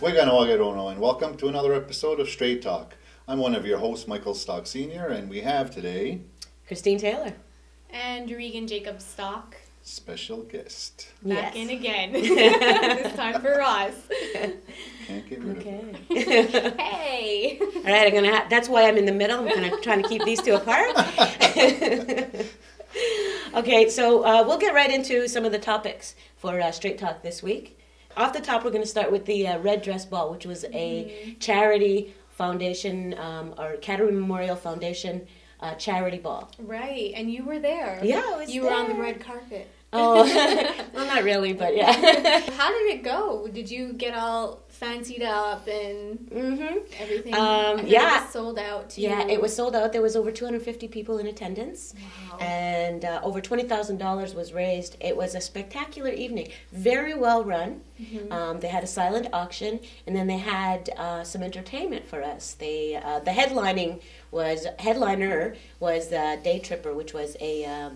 Weganoagarono, and welcome to another episode of Straight Talk. I'm one of your hosts, Michael Stock Sr., and we have today... Christine Taylor. And Regan Jacob Stock. Special guest. Back in again. This time for Ross. Can't get rid of her. Hey! All right, that's why I'm in the middle. I'm kind of trying to keep these two apart. Okay, so we'll get right into some of the topics for Straight Talk this week. Off the top, we're going to start with the Red Dress Ball, which was a charity foundation, or Cattery Memorial Foundation charity ball. Right, and you were there. Yeah, I was You there. were on the red carpet. Oh, well, not really, but yeah. How did it go? Did you get all fancied up and everything? Yeah. It was sold out too. Yeah, it was sold out. There was over 250 people in attendance. Wow. And over $20,000 was raised. It was a spectacular evening. Very well run. They had a silent auction, and then they had some entertainment for us. The headliner was Day Tripper, which was a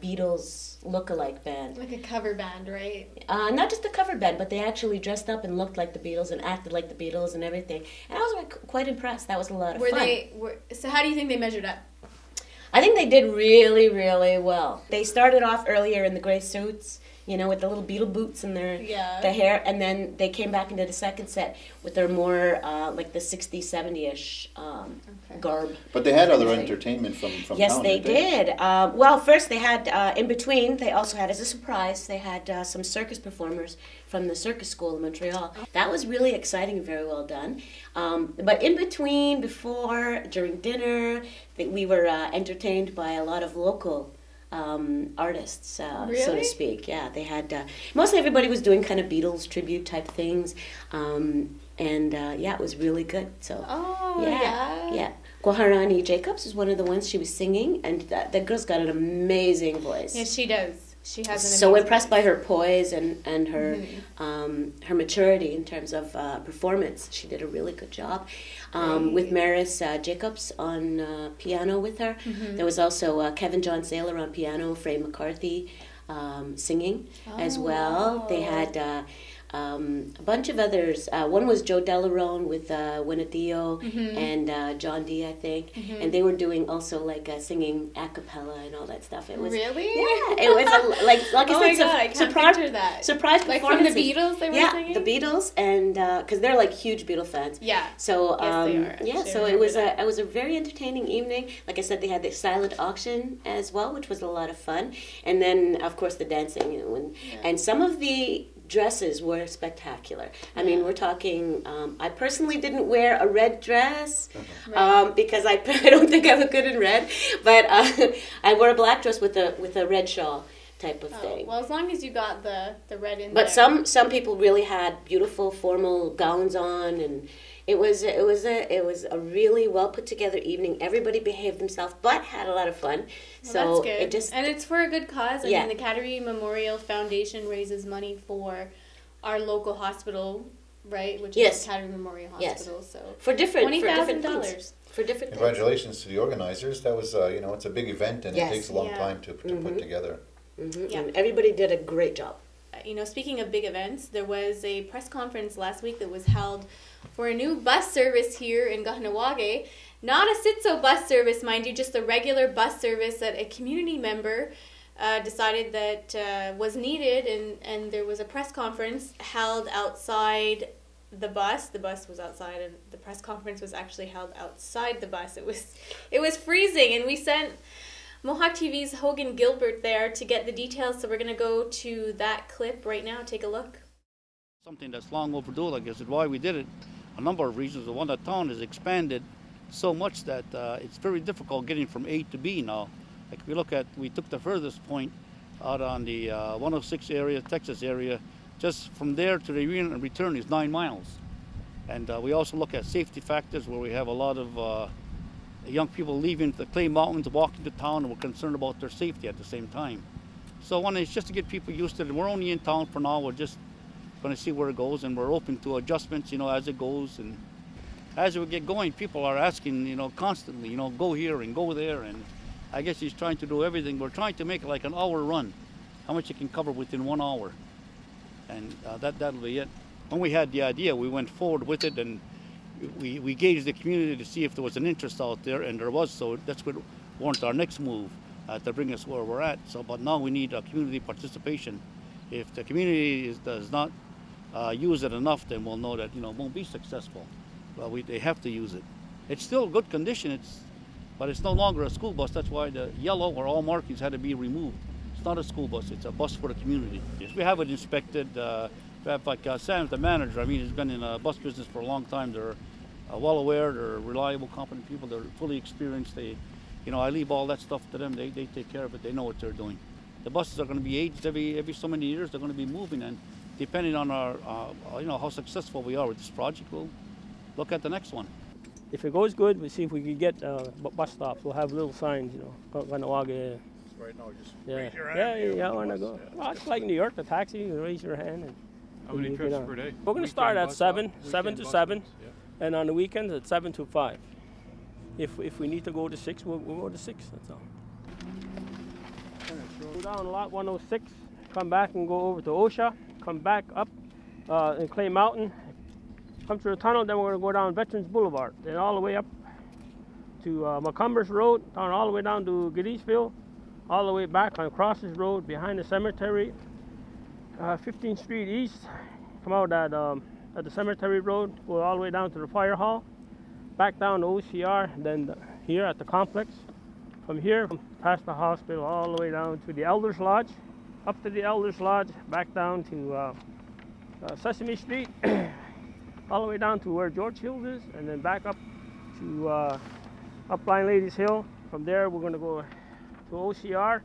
Beatles look-alike band. Like a cover band, right? Not just a cover band, but they actually dressed up and looked like the Beatles and acted like the Beatles and everything. And I was quite impressed. That was a lot of fun. So how do you think they measured up? I think they did really, really well. They started off earlier in the gray suits, you know, with the little Beatle boots and the hair, and then they came back into the second set with their more like the 60s, 70-ish garb. But they had other entertainment from Yes, town, they did. Well, first they had, in between, they also had, as a surprise, they had some circus performers from the circus school in Montreal. That was really exciting and very well done. But in between, before, during dinner, we were entertained by a lot of local artists, so to speak. Yeah, they had, mostly everybody was doing kind of Beatles tribute type things. Yeah, it was really good. So, yeah. Guaharani Jacobs is one of the ones she was singing, and the girl's got an amazing voice. Yes, she does. She has an so impressed by her poise and her her maturity in terms of performance. She did a really good job. With Maris Jacobs on piano with her. There was also Kevin John Saylor on piano, Frey McCarthy singing as well. They had a bunch of others. One was Joe Delarone with Winnedio and John D, I think. And they were doing also like singing a cappella and all that stuff. It was really? Yeah, it was like I said, I can't picture that. Surprise like performances. From the Beatles they were singing? Yeah, the Beatles, and because they're like huge Beatle fans. Yeah. So yes, they are. yeah, so it was a very entertaining evening. Like I said, they had the silent auction as well, which was a lot of fun, and then of course the dancing, you know, and some of the dresses were spectacular. I mean, we're talking, I personally didn't wear a red dress because I don't think I look good in red, but I wore a black dress with a red shawl type of thing. Well, as long as you got the red in but there. some people really had beautiful formal gowns on, and it was a really well put together evening. Everybody behaved themselves, but had a lot of fun. Well, So that's good. And it's for a good cause. I Yeah. mean, the Cattery Memorial Foundation raises money for our local hospital, right? Which is the Cattery Memorial Hospital. So for different $20,000 for different things. Congratulations to the organizers. That was, it's a big event, and it takes a long time to put together. Yeah. And everybody did a great job. You know, speaking of big events, there was a press conference last week that was held for a new bus service here in Kahnawake. Not a Sitso bus service, mind you, just a regular bus service that a community member decided that was needed, and there was a press conference held outside the bus. The bus was outside, and the press conference was actually held outside the bus. It was freezing, and we sent Mohawk TV's Hogan Gilbert there to get the details, so we're going to go to that clip right now. Take a look. Something that's long overdue, like I said, why we did it, a number of reasons. The one, that town has expanded so much that it's very difficult getting from A to B now. Like we took the furthest point out on the 106 area, Texas area. Just from there to the return is 9 miles. And we also look at safety factors, where we have a lot of young people leaving the Clay Mountains, walking to town, and we're concerned about their safety at the same time. So one is just to get people used to it. And we're only in town for now. We're just going to see where it goes, and we're open to adjustments, as it goes. And as we get going, people are asking, constantly, go here and go there. And I guess he's trying to do everything. We're trying to make it like an hour run, how much you can cover within 1 hour. And that'll be it. when we had the idea, we went forward with it, and we gauged the community to see if there was an interest out there, and there was. So that's what warranted our next move to bring us where we're at. So, but now we need community participation. If the community does not use it enough, then we'll know that it won't be successful. Well, they have to use it. It's still good condition. But it's no longer a school bus. That's why the yellow or all markings had to be removed. It's not a school bus. It's a bus for the community. Yes, we have it inspected. Like Sam's the manager. I mean, he's been in the bus business for a long time. They're well aware. They're reliable, competent people. They're fully experienced. I leave all that stuff to them. They take care of it. They know what they're doing. The buses are going to be aged every so many years. They're going to be moving, and depending on our how successful we are with this project, we'll look at the next one. If it goes good, we'll see if we can get bus stops. We'll have little signs, Kahnawake. Right now, just Yeah, raise your hand. yeah, I want to go. Yeah. Well, it's like New York, the taxi, you raise your hand. And How many you trips get on. per day? We're going to start at 7 to 7, Yeah. and on the weekends at 7 to 5. If we need to go to 6, we'll go to 6, that's all. Go down lot 106, come back and go over to OSHA, come back up in Clay Mountain, come through the tunnel, then we're going to go down Veterans Boulevard, then all the way up to McCumbers Road, down all the way down to Gedesville, all the way back on Crosses Road behind the cemetery, 15th Street East, come out at the cemetery road, go all the way down to the fire hall, back down to OCR, then here at the complex. From here, past the hospital, all the way down to the Elders Lodge, up to the Elders Lodge, back down to Sesame Street, all the way down to where George Hills is, and then back up to up Blind Ladies Hill. From there, we're going to go to OCR,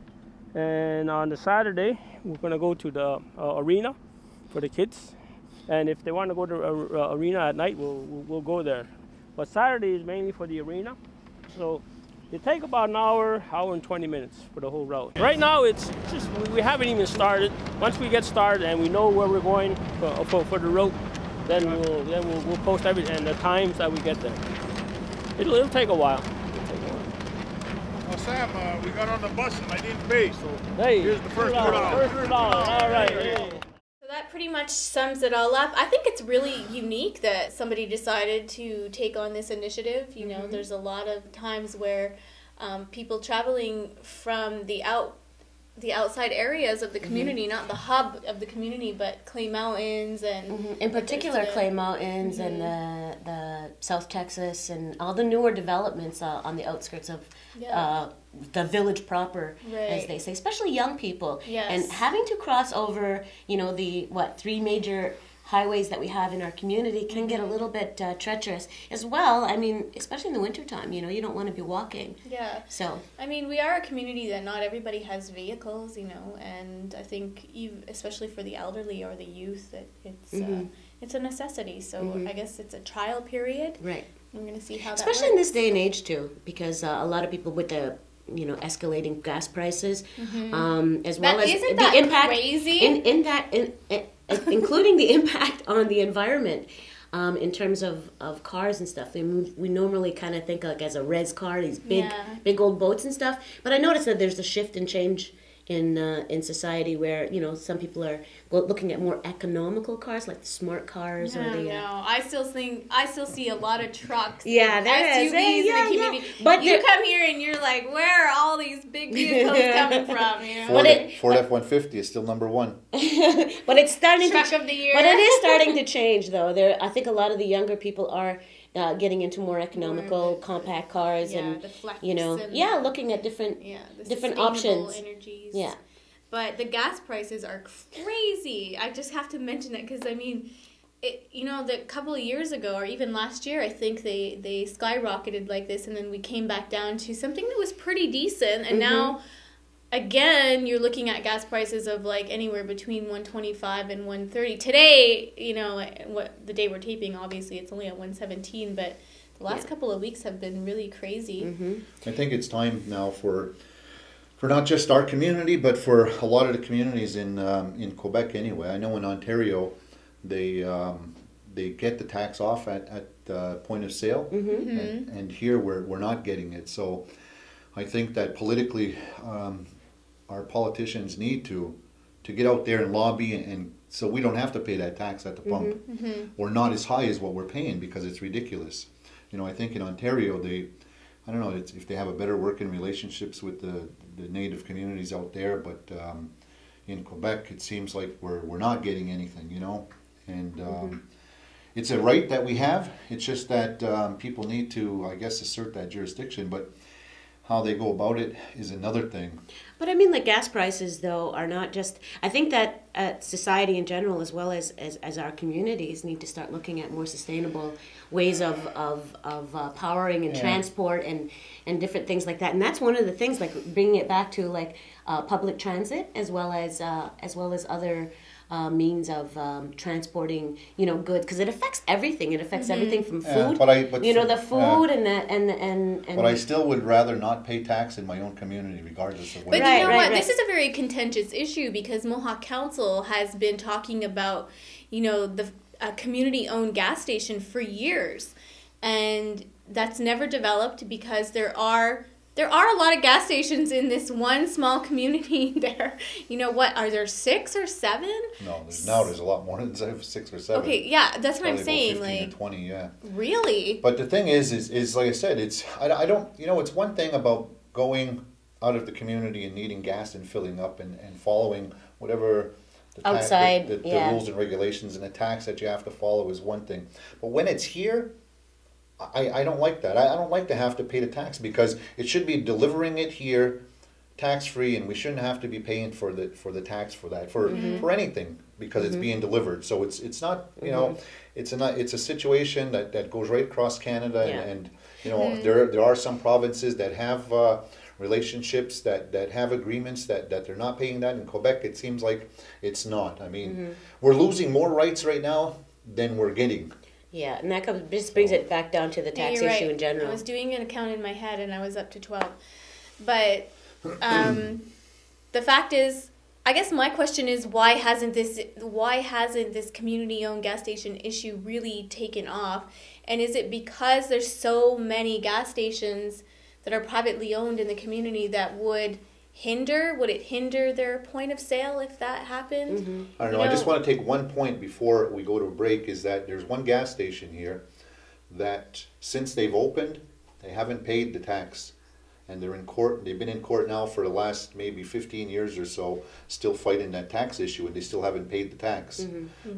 and on the Saturday, we're going to go to the arena for the kids. And if they want to go to arena at night, we'll go there. But Saturday is mainly for the arena, so it take about an hour and 20 minutes for the whole route. Right now, it's just we haven't even started. Once we get started and we know where we're going for the route, then we'll post everything and the times that we get there. It'll take a while. Well, Sam, we got on the bus and I didn't pay, so Hey, here's the first $2. First $2. All right. Hey. So that pretty much sums it all up. I think it's really unique that somebody decided to take on this initiative. You know, there's a lot of times where people traveling from the outside areas of the community, not the hub of the community, but Clay Mountains and in particular Clay Mountains and the South Texas and all the newer developments on the outskirts of the village proper, as they say, especially young people. Yes. And having to cross over, the 3 major highways that we have in our community can get a little bit treacherous as well. I mean, especially in the wintertime, you don't want to be walking. Yeah. So, I mean, we are a community that not everybody has vehicles, and I think especially for the elderly or the youth, it's a necessity. So I guess it's a trial period. right. We're going to see how Especially that in works. this day and age too, because a lot of people with the escalating gas prices, as well as Isn't the that impact crazy? including the impact on the environment. In terms of cars and stuff, we normally kind of think like as a res car, these big old boats and stuff. But I noticed that there's a shift and change in society where some people are looking at more economical cars like the smart cars or the. No, I still see a lot of trucks. Yeah, there is. SUVs in Yeah, the yeah. community. But you come here and you're like, where are all these big vehicles coming from? Ford F-150 is still number 1. But it's starting Truck of the year. But it is starting to change, though. I think a lot of the younger people are getting into more economical, compact cars, and the flex looking at different sustainable options. energies. Yeah. But the gas prices are crazy. I just have to mention it because, I mean, the couple of years ago or even last year, I think they skyrocketed like this, and then we came back down to something that was pretty decent, and now again you're looking at gas prices of like anywhere between $125 and $130. Today, the day we're taping, obviously it's only at $117, but the last couple of weeks have been really crazy. I think it's time now for not just our community, but for a lot of the communities in Quebec anyway. I know in Ontario, they get the tax off at point of sale, and here we're not getting it. So I think that politically, our politicians need to to get out there and lobby, and so we don't have to pay that tax at the pump, or not as high as what we're paying, because it's ridiculous. You know, I think in Ontario I don't know if they have a better working relationships with the native communities out there, but in Quebec it seems like we're not getting anything, you know, and it's a right that we have. It's just that people need to, I guess, assert that jurisdiction, but how they go about it is another thing. But I mean, the gas prices, though, are not just... I think that society in general, as well as our communities, need to start looking at more sustainable ways of powering and transport and different things like that. And that's one of the things, like bringing it back to like public transit, as well as other means of transporting, you know, goods, because it affects everything. It affects everything from food, but you know, the food and. But I still would rather not pay tax in my own community, regardless of what. But you know what? This is a very contentious issue, because Mohawk Council has been talking about, you know, a community-owned gas station for years, and that's never developed because there are a lot of gas stations in this one small community there. You know what, are there 6 or 7? No, there's a lot more than 6 or 7. Okay, yeah, that's what I'm saying. 15 like to 20, yeah. Really? But the thing is like I said, I don't, you know, it's one thing about going out of the community and needing gas and filling up and following whatever outside the rules and regulations, and the tax that you have to follow is one thing. But when it's here, I don't like that. I don't like to have to pay the tax, because it should be delivering it here tax free, and we shouldn't have to be paying for the tax for that for anything, because it's being delivered. So it's not, you know, it's a situation that goes right across Canada, and you know, there are some provinces that have relationships that have agreements that they're not paying that. In Quebec, it seems like it's not. I mean, we're losing more rights right now than we're getting. Yeah, and that just brings it back down to the tax issue in general. I was doing an account in my head, and I was up to 12. But the fact is, I guess my question is, why hasn't this community-owned gas station issue really taken off? And is it because there's so many gas stations that are privately owned in the community that would it hinder their point of sale if that happened? I don't know. I just want to take one point before we go to a break, is that there's one gas station here that since they've opened, they haven't paid the tax. And they're in court. They've been in court now for the last maybe 15 years or so, still fighting that tax issue, and they still haven't paid the tax.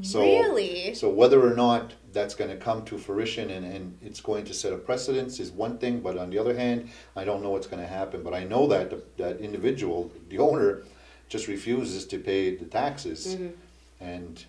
So, really? So whether or not that's going to come to fruition and it's going to set a precedence is one thing, but on the other hand, I don't know what's going to happen. But I know that that individual, the owner, just refuses to pay the taxes, and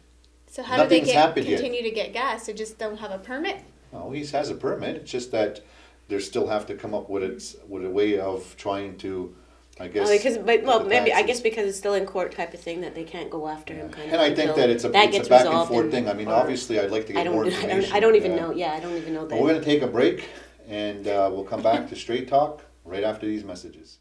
so how do they continue to get gas? They just don't have a permit? No, he has a permit. It's just that they still have to come up with a way of trying to, I guess. I guess because it's still in court type of thing, that they can't go after him. Kind of. And I think that it's a back and forth thing. I mean, obviously, I'd like to get more information. I don't even know. Yeah, I don't even know that. But we're going to take a break, and we'll come back to Straight Talk right after these messages.